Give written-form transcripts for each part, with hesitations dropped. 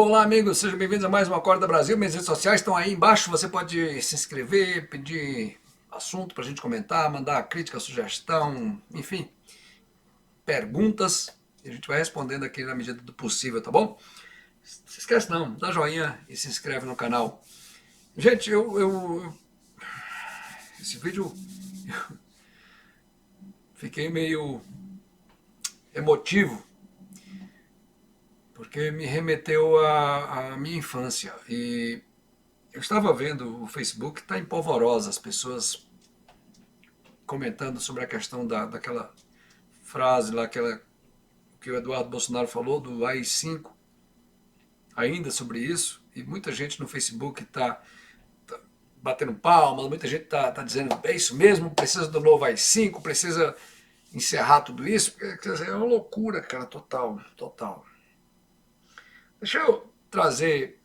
Olá, amigos, sejam bem-vindos a mais uma Acorda Brasil. Minhas redes sociais estão aí embaixo. Você pode se inscrever, pedir assunto para a gente comentar, mandar crítica, sugestão, enfim, perguntas. E a gente vai respondendo aqui na medida do possível, tá bom? Se esquece não, dá joinha e se inscreve no canal. Gente, esse vídeo eu fiquei meio emotivo porque me remeteu à minha infância. E eu estava vendo o Facebook, está em polvorosa, as pessoas comentando sobre a questão daquela frase lá, que o Eduardo Bolsonaro falou, do AI-5, ainda sobre isso, e muita gente no Facebook tá batendo palmas, muita gente tá dizendo, é isso mesmo, precisa do novo AI-5, precisa encerrar tudo isso, porque quer dizer, é uma loucura, cara, total, total. Deixa eu trazer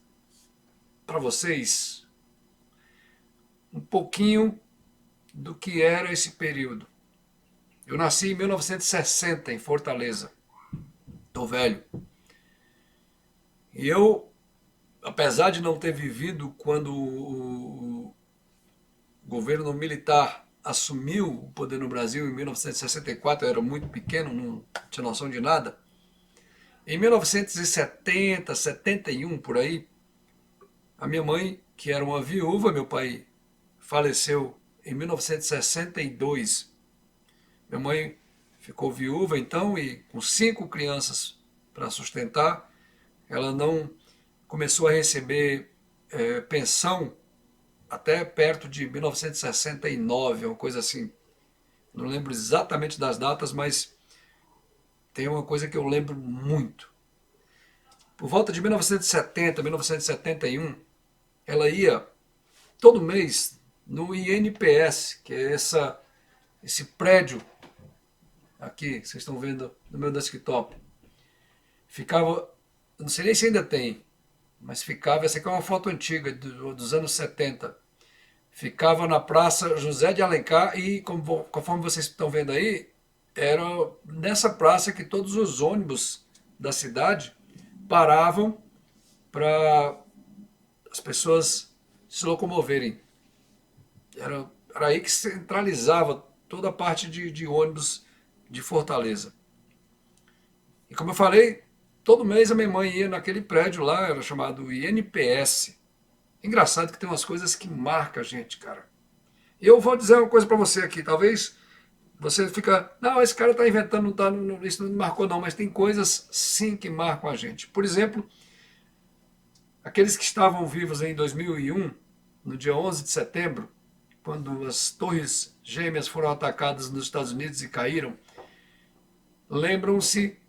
para vocês um pouquinho do que era esse período. Eu nasci em 1960 em Fortaleza. Tô velho. E eu, apesar de não ter vivido quando o governo militar assumiu o poder no Brasil em 1964, eu era muito pequeno, não tinha noção de nada. Em 1970, 71 por aí, a minha mãe, que era uma viúva, meu pai faleceu em 1962. Minha mãe ficou viúva então e com 5 crianças para sustentar, ela não começou a receber pensão até perto de 1969, uma coisa assim. Não lembro exatamente das datas, mas tem uma coisa que eu lembro muito. Por volta de 1970, 1971, ela ia todo mês no INPS, que é esse prédio aqui, vocês estão vendo no meu desktop. Ficava, não sei nem se ainda tem, mas ficava, essa aqui é uma foto antiga dos anos 70. Ficava na Praça José de Alencar e, conforme vocês estão vendo aí, era nessa praça que todos os ônibus da cidade paravam para as pessoas se locomoverem. Era aí que centralizava toda a parte de ônibus de Fortaleza. E como eu falei, todo mês a minha mãe ia naquele prédio lá, era chamado INPS. Engraçado que tem umas coisas que marcam a gente, cara. E eu vou dizer uma coisa para você aqui, talvez você fica, não, esse cara está inventando, não tá, isso não me marcou não, mas tem coisas sim que marcam a gente. Por exemplo, aqueles que estavam vivos em 2001, no dia 11 de setembro, quando as torres gêmeas foram atacadas nos Estados Unidos e caíram, lembram-se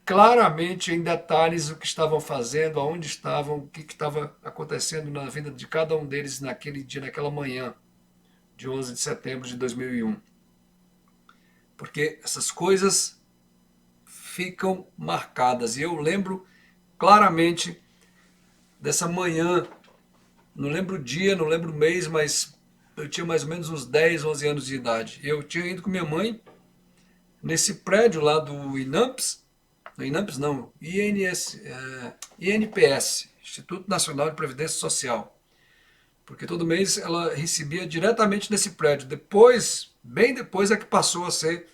claramente em detalhes o que estavam fazendo, aonde estavam, o que estava acontecendo na vida de cada um deles naquele dia, naquela manhã de 11 de setembro de 2001. Porque essas coisas ficam marcadas. E eu lembro claramente dessa manhã, não lembro o dia, não lembro o mês, mas eu tinha mais ou menos uns 10, 11 anos de idade. Eu tinha ido com minha mãe nesse prédio lá do INAMPS, não, INAMPS não, INPS, Instituto Nacional de Previdência Social, porque todo mês ela recebia diretamente nesse prédio. Depois, bem depois é que passou a ser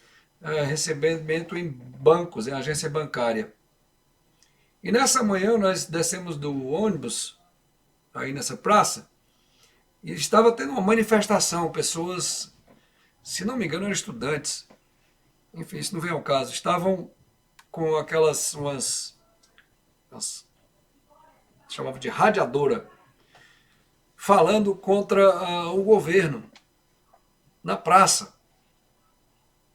recebimento em bancos, em agência bancária. E nessa manhã nós descemos do ônibus, aí nessa praça, e estava tendo uma manifestação, pessoas, se não me engano eram estudantes, enfim, isso não vem ao caso, estavam com aquelas, umas chamava de radiadora, falando contra o governo, na praça.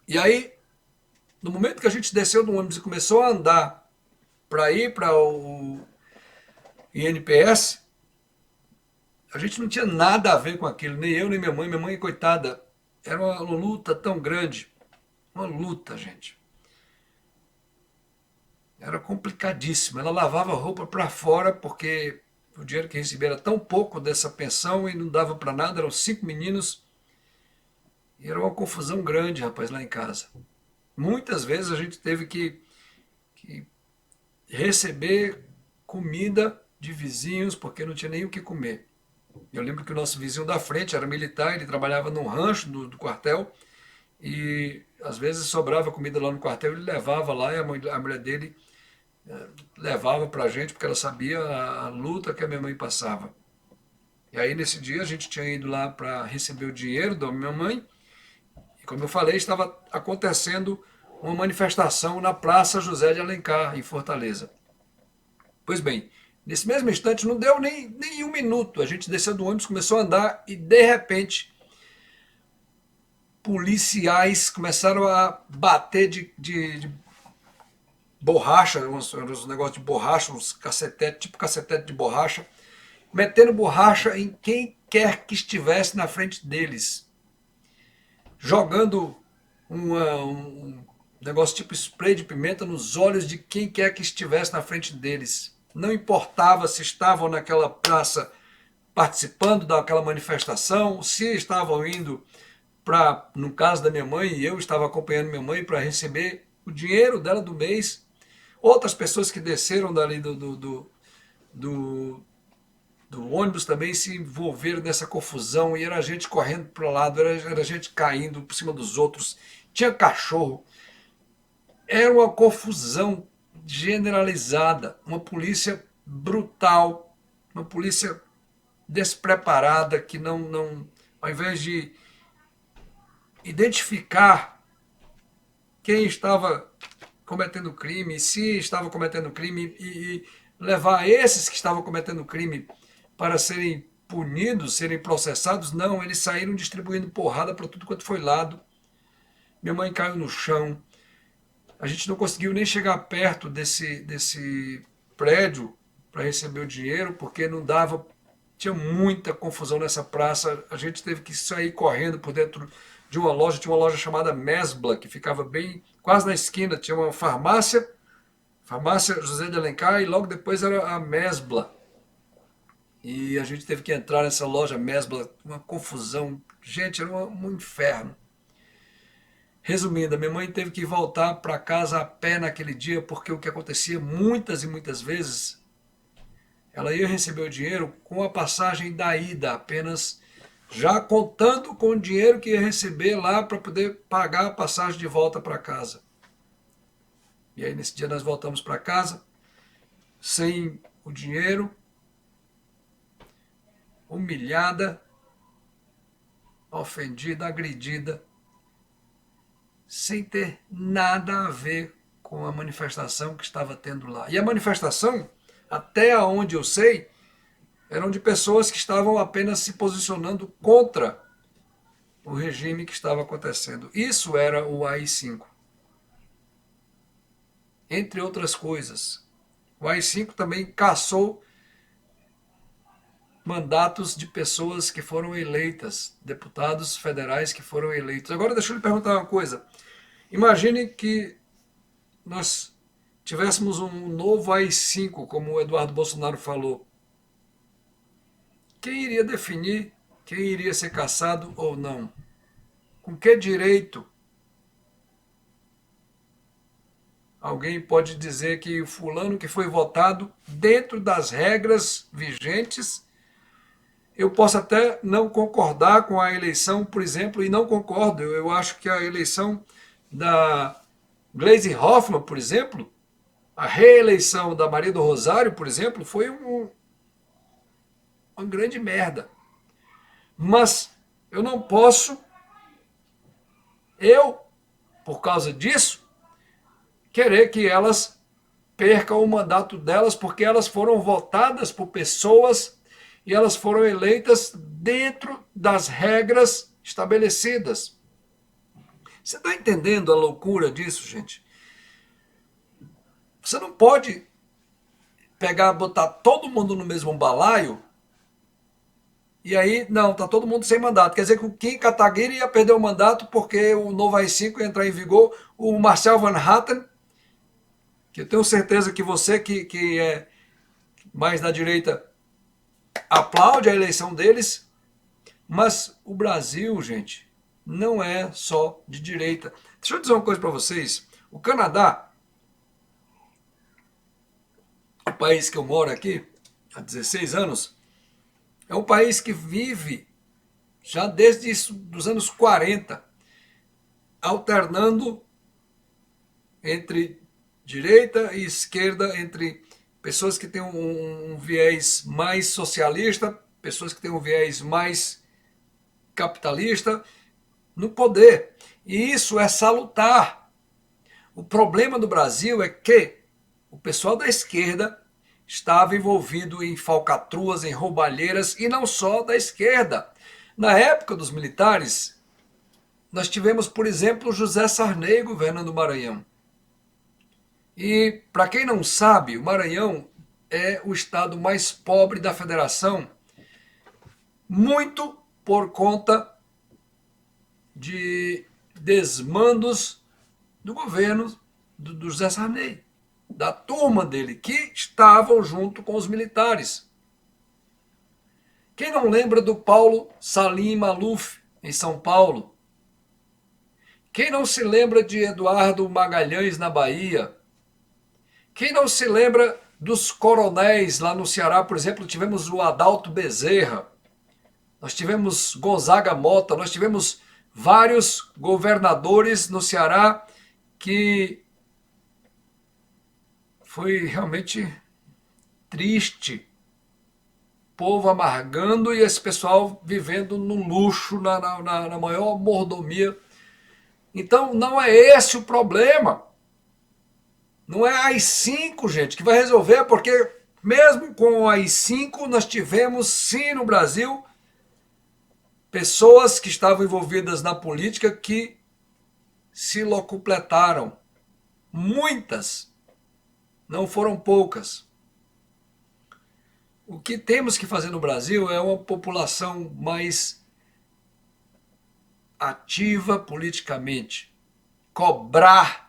E aí, no momento que a gente desceu do ônibus e começou a andar para ir para o INPS, a gente não tinha nada a ver com aquilo, nem eu nem minha mãe. Minha mãe, coitada, era uma luta tão grande, uma luta, gente. Era complicadíssimo. Ela lavava roupa para fora porque o dinheiro que recebia era tão pouco dessa pensão e não dava para nada. Eram 5 meninos e era uma confusão grande, rapaz, lá em casa. Muitas vezes a gente teve que receber comida de vizinhos porque não tinha nem o que comer. Eu lembro que o nosso vizinho da frente era militar, ele trabalhava num rancho do quartel e às vezes sobrava comida lá no quartel, ele levava lá e a mulher dele levava pra gente porque ela sabia a luta que a minha mãe passava. E aí nesse dia a gente tinha ido lá para receber o dinheiro da minha mãe e como eu falei, estava acontecendo uma manifestação na Praça José de Alencar, em Fortaleza. Pois bem, nesse mesmo instante, não deu nem um minuto, a gente desceu do ônibus, começou a andar e, de repente, policiais começaram a bater de borracha, uns negócios de borracha, uns cacetete, tipo cacetete de borracha, metendo borracha em quem quer que estivesse na frente deles, jogando um negócio tipo spray de pimenta nos olhos de quem quer que estivesse na frente deles. Não importava se estavam naquela praça participando daquela manifestação, se estavam indo para, no caso da minha mãe, eu estava acompanhando minha mãe para receber o dinheiro dela do mês. Outras pessoas que desceram dali do, do ônibus também se envolveram nessa confusão e era gente correndo para o lado, era gente caindo por cima dos outros, tinha cachorro. Era uma confusão generalizada, uma polícia brutal, uma polícia despreparada que não ao invés de identificar quem estava cometendo crime, se estava cometendo crime e levar esses que estavam cometendo crime para serem punidos, serem processados, não, eles saíram distribuindo porrada para tudo quanto foi lado. Minha mãe caiu no chão. A gente não conseguiu nem chegar perto desse prédio para receber o dinheiro, porque não dava, tinha muita confusão nessa praça. A gente teve que sair correndo por dentro de uma loja, tinha uma loja chamada Mesbla, que ficava bem, quase na esquina, tinha uma farmácia, farmácia José de Alencar, e logo depois era a Mesbla. E a gente teve que entrar nessa loja Mesbla, uma confusão. Gente, era um inferno. Resumindo, a minha mãe teve que voltar para casa a pé naquele dia, porque o que acontecia muitas e muitas vezes, ela ia receber o dinheiro com a passagem da ida, apenas já contando com o dinheiro que ia receber lá para poder pagar a passagem de volta para casa. E aí nesse dia nós voltamos para casa, sem o dinheiro, humilhada, ofendida, agredida, sem ter nada a ver com a manifestação que estava tendo lá. E a manifestação, até onde eu sei, eram de pessoas que estavam apenas se posicionando contra o regime que estava acontecendo. Isso era o AI-5. Entre outras coisas. O AI-5 também cassou mandatos de pessoas que foram eleitas, deputados federais que foram eleitos. Agora deixa eu lhe perguntar uma coisa. Imagine que nós tivéssemos um novo AI-5, como o Eduardo Bolsonaro falou. Quem iria definir quem iria ser cassado ou não? Com que direito alguém pode dizer que o fulano que foi votado dentro das regras vigentes, eu posso até não concordar com a eleição, por exemplo, e não concordo, eu acho que a eleição da Gleisi Hoffmann, por exemplo, a reeleição da Maria do Rosário, por exemplo, foi uma grande merda. Mas eu não posso, por causa disso, querer que elas percam o mandato delas, porque elas foram votadas por pessoas e elas foram eleitas dentro das regras estabelecidas. Você está entendendo a loucura disso, gente? Você não pode pegar, botar todo mundo no mesmo balaio e aí, não, tá todo mundo sem mandato. Quer dizer que o Kim Kataguiri ia perder o mandato porque o novo AI-5 ia entrar em vigor. O Marcel Van Hatten, que eu tenho certeza que você que é mais da direita aplaude a eleição deles, mas o Brasil, gente, não é só de direita. Deixa eu dizer uma coisa para vocês. O Canadá, o país que eu moro aqui, há 16 anos, é um país que vive já desde os anos 40, alternando entre direita e esquerda, entre pessoas que têm um viés mais socialista, pessoas que têm um viés mais capitalista no poder. E isso é salutar. O problema do Brasil é que o pessoal da esquerda estava envolvido em falcatruas, em roubalheiras, e não só da esquerda. Na época dos militares, nós tivemos, por exemplo, José Sarney governando o Maranhão. E, para quem não sabe, o Maranhão é o estado mais pobre da federação, muito por conta de desmandos do governo do José Sarney, da turma dele, que estavam junto com os militares. Quem não lembra do Paulo Salim Maluf, em São Paulo? Quem não se lembra de Eduardo Magalhães, na Bahia? Quem não se lembra dos coronéis lá no Ceará, por exemplo, tivemos o Adalto Bezerra, nós tivemos Gonzaga Mota, nós tivemos vários governadores no Ceará que foi realmente triste. Povo amargando e esse pessoal vivendo no luxo, na maior mordomia. Então não é esse o problema. Não é a AI-5, gente, que vai resolver, porque mesmo com a AI-5 nós tivemos, sim, no Brasil, pessoas que estavam envolvidas na política que se locupletaram. Muitas, não foram poucas. O que temos que fazer no Brasil é uma população mais ativa politicamente, cobrar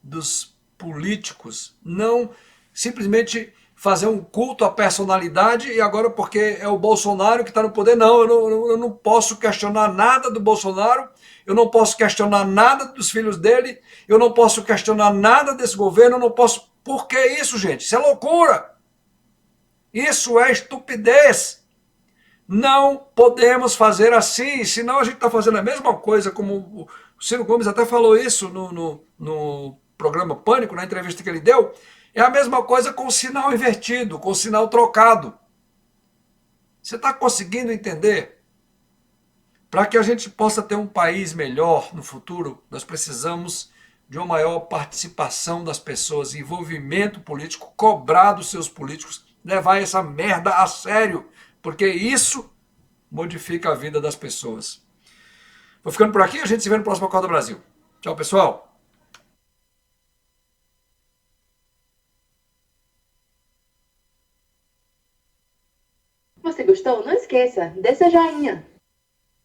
dos políticos, não simplesmente fazer um culto à personalidade e agora porque é o Bolsonaro que está no poder. Não, eu não posso questionar nada do Bolsonaro, eu não posso questionar nada dos filhos dele, eu não posso questionar nada desse governo, eu não posso... Por que isso, gente? Isso é loucura! Isso é estupidez! Não podemos fazer assim, senão a gente está fazendo a mesma coisa, como o Ciro Gomes até falou isso no programa Pânico, na entrevista que ele deu, é a mesma coisa com o sinal invertido, com o sinal trocado. Você está conseguindo entender? Para que a gente possa ter um país melhor no futuro, nós precisamos de uma maior participação das pessoas, envolvimento político, cobrar dos seus políticos, levar essa merda a sério, porque isso modifica a vida das pessoas. Vou ficando por aqui, a gente se vê no próximo Acordo Brasil. Tchau, pessoal. Você gostou? Não esqueça, dê seu joinha.